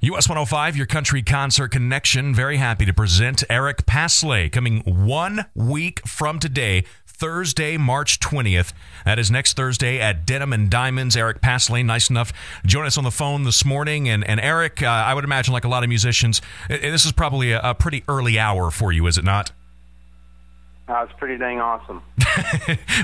US 105, your country concert connection. Very happy to present Eric Paslay, coming 1 week from today, Thursday, March 20th. That is next Thursday at Denim and Diamonds. Eric Paslay, nice enough, join us on the phone this morning. And Eric, I would imagine, like a lot of musicians, this is probably a pretty early hour for you, is it not? It's pretty dang awesome.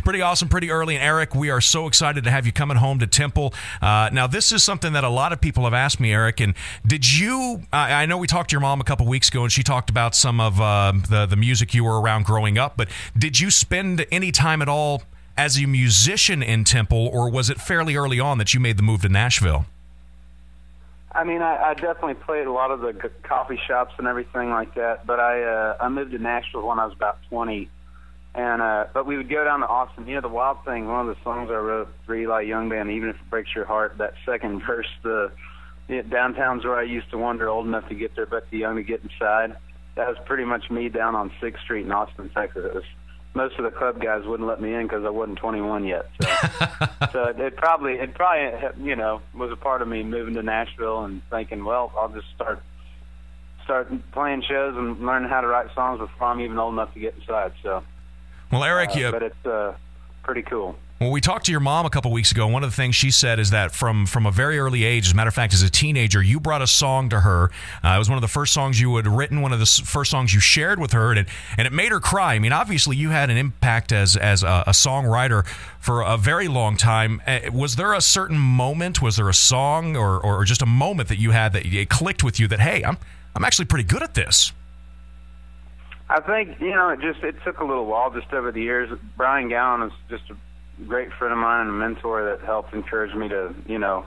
Pretty awesome, pretty early. And Eric, we are so excited to have you coming home to Temple. Now, this is something that a lot of people have asked me, Eric. And did you, I know we talked to your mom a couple weeks ago, and she talked about some of the music you were around growing up. But did you spend any time at all as a musician in Temple, or was it fairly early on that you made the move to Nashville? I mean, I definitely played a lot of the coffee shops and everything like that, but I moved to Nashville when I was about 20, and but we would go down to Austin. You know, the wild thing, one of the songs I wrote for Eli Young Band, Even If It Breaks Your Heart, that second verse, downtown's where I used to wander, old enough to get there, but too young to get inside. That was pretty much me down on 6th Street in Austin, Texas. It was, most of the club guys wouldn't let me in because I wasn't 21 yet. So it probably you know, was a part of me moving to Nashville and thinking, well, I'll just start playing shows and learning how to write songs before I'm even old enough to get inside. So, well, Eric, but it's pretty cool. Well, we talked to your mom a couple weeks ago. One of the things she said is that from a very early age, as a matter of fact, as a teenager, you brought a song to her. It was one of the first songs you had written, one of the first songs you shared with her, and it made her cry. I mean, obviously, you had an impact as a songwriter for a very long time. Was there a certain moment, was there a song or just a moment that you had that it clicked with you that, hey, I'm actually pretty good at this? I think, you know, it took a little while just over the years. Brian Gowan is just a great friend of mine and a mentor that helped encourage me to, you know,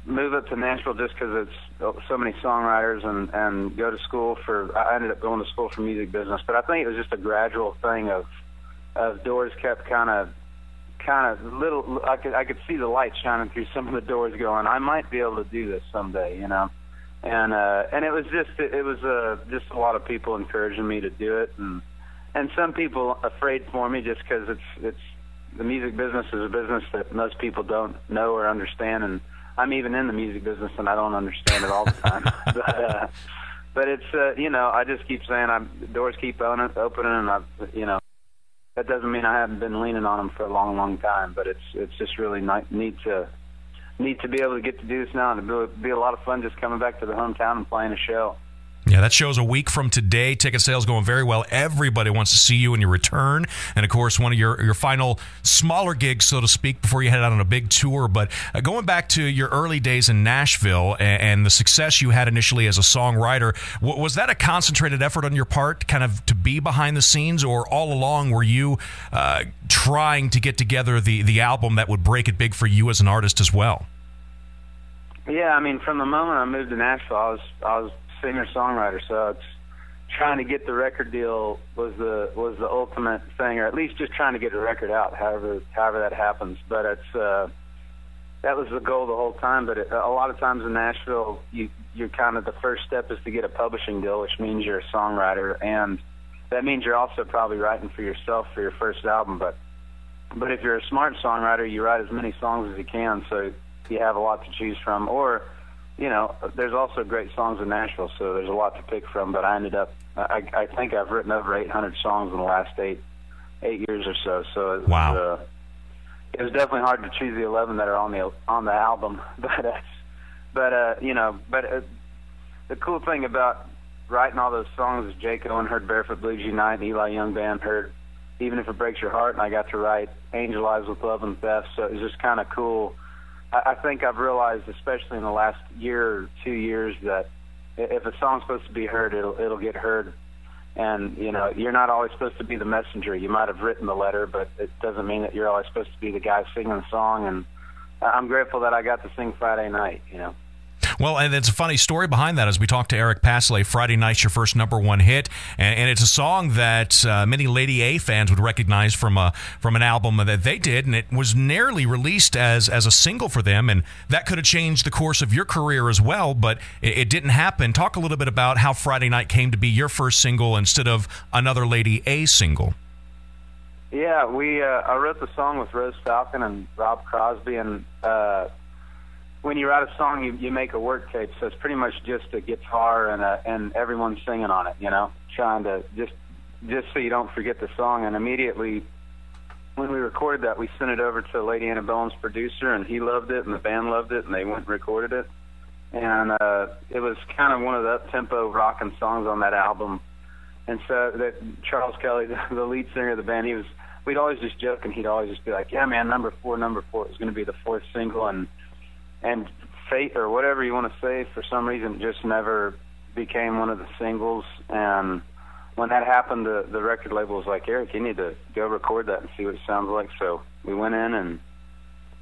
move up to Nashville just because it's so many songwriters and go to school I ended up going to school for music business. But I think it was just a gradual thing of doors kept kind of little. I could see the light shining through some of the doors going, I might be able to do this someday, you know. And it was just a lot of people encouraging me to do it, and some people afraid for me just because it's the music business is a business that most people don't know or understand, and I'm even in the music business and I don't understand it all the time. but it's you know, I just keep saying the doors keep opening, and you know, that doesn't mean I haven't been leaning on them for a long, long time. But it's just really neat to be able to get to do this now, and it'll be a lot of fun just coming back to the hometown and playing a show. Yeah, that show's a week from today. Ticket sales going very well. Everybody wants to see you when you return. And, of course, one of your final smaller gigs, so to speak, before you head out on a big tour. But going back to your early days in Nashville and the success you had initially as a songwriter, was that a concentrated effort on your part, kind of to be behind the scenes, or all along were you trying to get together the album that would break it big for you as an artist as well? Yeah, I mean, from the moment I moved to Nashville, I was singer-songwriter, so it's trying to get the record deal was the ultimate thing, or at least just trying to get a record out, however that happens. But that was the goal the whole time. But a lot of times in Nashville, you're kind of, the first step is to get a publishing deal, which means you're a songwriter, and that means you're also probably writing for yourself for your first album. But if you're a smart songwriter, you write as many songs as you can, so you have a lot to choose from. Or, you know, there's also great songs in Nashville, so there's a lot to pick from. But I ended up, I think I've written over 800 songs in the last eight years or so. So it was, it was definitely hard to choose the 11 that are on the album. But you know, the cool thing about writing all those songs is Jake Owen heard Barefoot Blues Unite, and Eli Young Band heard Even If It Breaks Your Heart, and I got to write Angel Eyes with Love and Theft. So it was just kind of cool. I think I've realized, especially in the last year or 2 years, that if a song's supposed to be heard, it'll get heard. And, you know, you're not always supposed to be the messenger. You might have written the letter, but it doesn't mean that you're always supposed to be the guy singing the song. And I'm grateful that I got to sing Friday Night, you know. Well, and it's a funny story behind that. As we talked to Eric Paslay, Friday Night's your first #1 hit, and it's a song that many Lady A fans would recognize from an album that they did, and it was nearly released as a single for them, and that could have changed the course of your career as well, but it didn't happen. Talk a little bit about how Friday Night came to be your first single instead of another Lady A single. Yeah, I wrote the song with Rose Falcon and Rob Crosby, and when you write a song, you make a work tape, so it's pretty much just a guitar and everyone singing on it, trying to just so you don't forget the song. And immediately when we recorded that, we sent it over to Lady Antebellum's producer, and he loved it, and the band loved it, and they went and recorded it. And it was kind of one of the up-tempo rockin' songs on that album. And so that Charles Kelly, the lead singer of the band, we'd always just joke, and he'd always just be like, yeah, man, number four is going to be the fourth single. And fate, or whatever you want to say, for some reason, just never became one of the singles. And when that happened, the record label was like, Eric, you need to go record that and see what it sounds like. So we went in, and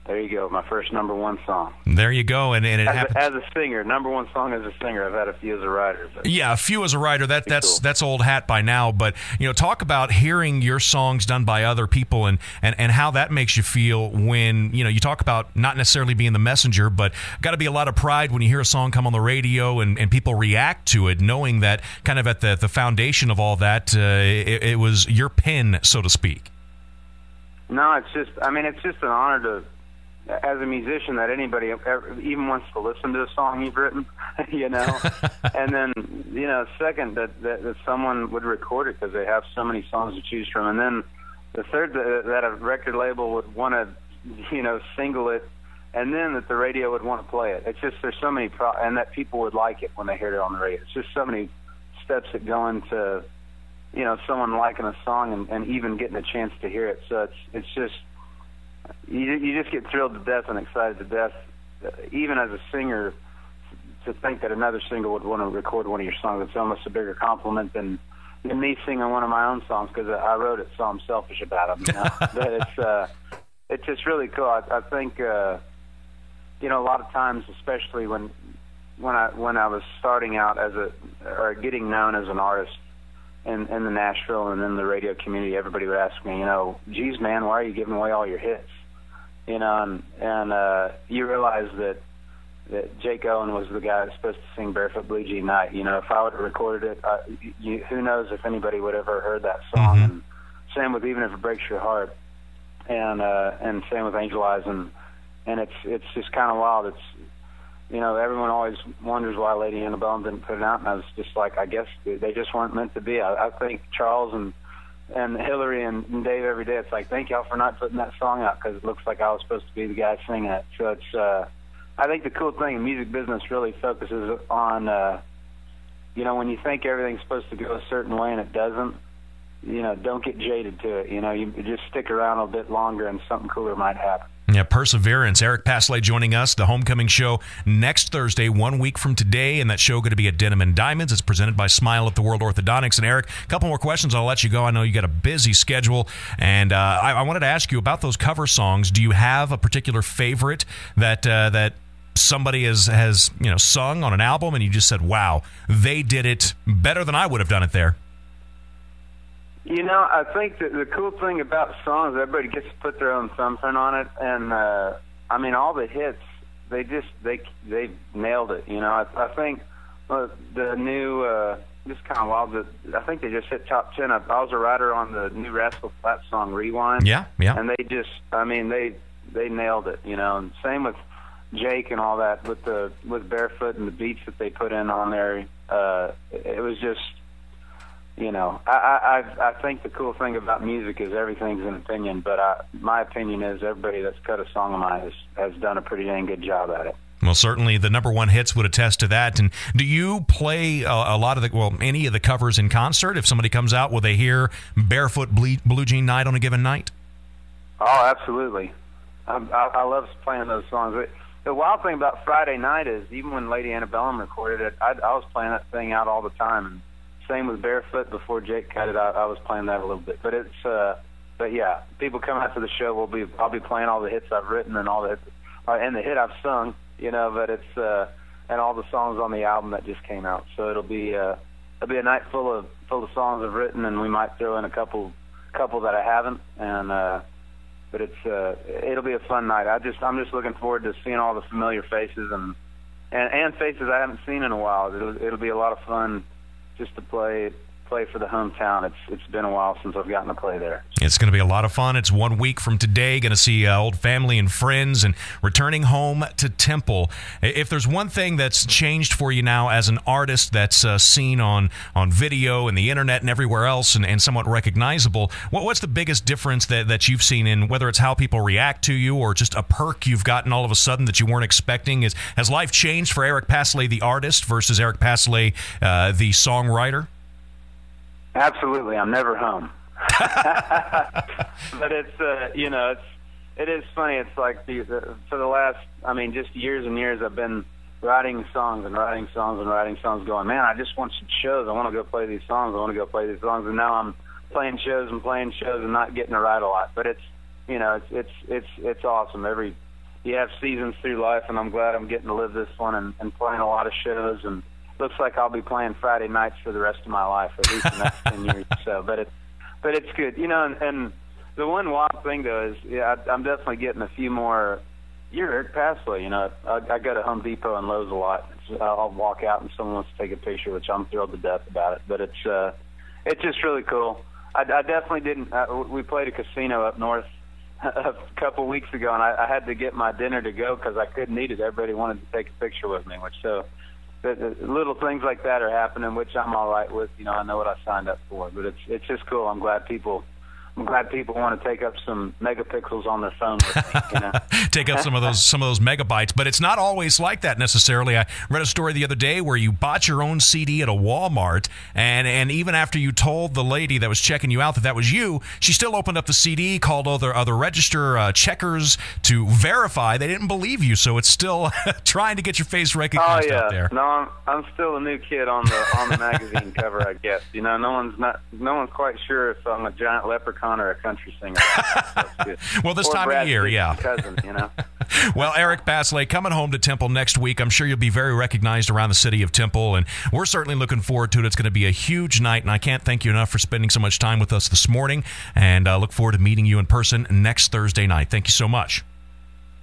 there you go, my first number one song. There you go, and it happened as a singer. Number one song as a singer. I've had a few as a writer. Yeah, a few as a writer. Cool. That's old hat by now. But talk about hearing your songs done by other people, and how that makes you feel when you talk about not necessarily being the messenger, but got to be a lot of pride when you hear a song come on the radio and people react to it, knowing that kind of at the foundation of all that, it was your pen, so to speak. No, it's just an honor to, as a musician, that anybody ever even wants to listen to a song you've written, and then, second, that someone would record it because they have so many songs to choose from. And then the third, that a record label would want to, single it, and then that the radio would want to play it. It's just, there's so many, and that people would like it when they heard it on the radio. It's just so many steps that go into, someone liking a song and even getting a chance to hear it. So it's just, you just get thrilled to death and excited to death, even as a singer, to think that another singer would want to record one of your songs. It's almost a bigger compliment than me singing one of my own songs, because I wrote it, so I'm selfish about them. But it's just really cool. I think a lot of times, especially when I was starting out or getting known as an artist in the Nashville and in the radio community, everybody would ask me, geez, man, why are you giving away all your hits? And you realize that Jake Owen was the guy that's supposed to sing Barefoot Blue Jean Night. If I would have recorded it, who knows if anybody would have ever heard that song. Mm-hmm. And same with Even If It Breaks Your Heart, and same with Angel Eyes, and it's just kind of wild. It's everyone always wonders why Lady Antebellum didn't put it out, and I was just like, I guess they just weren't meant to be. I think Charles and Hillary and Dave every day, it's like, thank y'all for not putting that song out, because it looks like I was supposed to be the guy singing it. So it's I think the cool thing in music business really focuses on when you think everything's supposed to go a certain way and it doesn't, don't get jaded to it. You just stick around a bit longer and something cooler might happen. Yeah, perseverance. Eric Paslay joining us, the Homecoming Show next Thursday, 1 week from today, and that show going to be at Denim and Diamonds. It's presented by Smile at the World Orthodontics. And Eric, a couple more questions, I'll let you go. I know you got a busy schedule, and I wanted to ask you about those cover songs. Do you have a particular favorite that somebody has sung on an album, and you just said, wow, they did it better than I would have done it there? I think that the cool thing about songs, everybody gets to put their own thumbprint on it, and all the hits, they nailed it. I think the new, just kind of wild, I think they just hit top 10. I was a writer on the new Rascal Flatts song Rewind. Yeah. And they just, they nailed it. And same with Jake and all that, with Barefoot and the beats that they put in on there. It was just, I think the cool thing about music is everything's an opinion, but my opinion is everybody that's cut a song of mine has done a pretty dang good job at it. Well, certainly the number one hits would attest to that. And do you play a lot of any of the covers in concert? If somebody comes out, will they hear Barefoot Blue Jean Night on a given night? Oh, absolutely. I love playing those songs. The wild thing about Friday night is, even when Lady Antebellum recorded it, I was playing that thing out all the time. And same with Barefoot. Before Jake cut it out, I was playing that a little bit. But but yeah, people come out to the show. I'll be playing all the hits I've written and all the hits, and the hit I've sung. But it's and all the songs on the album that just came out. So it'll be a night full of songs I've written, and we might throw in a couple that I haven't. And but it'll be a fun night. I'm just looking forward to seeing all the familiar faces and faces I haven't seen in a while. It'll be a lot of fun just to play play for the hometown. It's been a while since I've gotten to play there. It's going to be a lot of fun. It's 1 week from today. Going to see old family and friends and returning home to Temple. If there's one thing that's changed for you now as an artist that's seen on video and the internet and everywhere else and somewhat recognizable, what's the biggest difference that you've seen in whether it's how people react to you or just a perk you've gotten all of a sudden that you weren't expecting? Has life changed for Eric Paslay, the artist, versus Eric Paslay, the songwriter? Absolutely. I'm never home. But it is funny. It's like for the last, just years and years, I've been writing songs going, man, I just want some shows. I want to go play these songs. And now I'm playing shows and not getting to write a lot. But it's awesome. You have seasons through life, and I'm glad I'm getting to live this one and playing a lot of shows. And looks like I'll be playing Friday nights for the rest of my life, at least the next 10 years or so. But it's good, and the one wild thing though is, I'm definitely getting a few more. You're Eric Paslay, I go to Home Depot and Lowe's a lot. I'll walk out and someone wants to take a picture, which I'm thrilled to death about it. But it's just really cool. I definitely didn't. We played a casino up north a couple weeks ago, and I had to get my dinner to go because I couldn't eat it. Everybody wanted to take a picture with me, the little things like that are happening, which I'm all right with. I know what I signed up for, but it's just cool. I'm glad people want to take up some megapixels on their phone with me. Take up some of those megabytes, but it's not always like that necessarily. I read a story the other day where you bought your own CD at a Walmart, and even after you told the lady that was checking you out that was you, she still opened up the CD, called other register checkers to verify they didn't believe you. So it's still trying to get your face recognized out there. No, I'm still a new kid on the magazine cover, I guess. No one's quite sure if I'm a giant leprechaun or a country singer. Well, this time of year, yeah. Cousin, Well, Eric Paslay, coming home to Temple next week. I'm sure you'll be very recognized around the city of Temple, and we're certainly looking forward to it. It's going to be a huge night, and I can't thank you enough for spending so much time with us this morning, and look forward to meeting you in person next Thursday night. Thank you so much.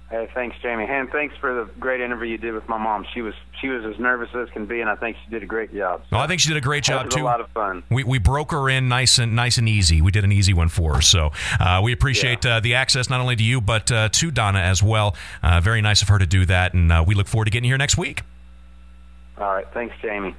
Hey, thanks, Jamie. And thanks for the great interview you did with my mom. She was as nervous as can be, and I think she did a great job. Well, I think she did a great job, too. It was a lot of fun. We broke her in nice and easy. We did an easy one for her. So we appreciate the access not only to you, but to Donna as well. Very nice of her to do that, and we look forward to getting you here next week. All right. Thanks, Jamie.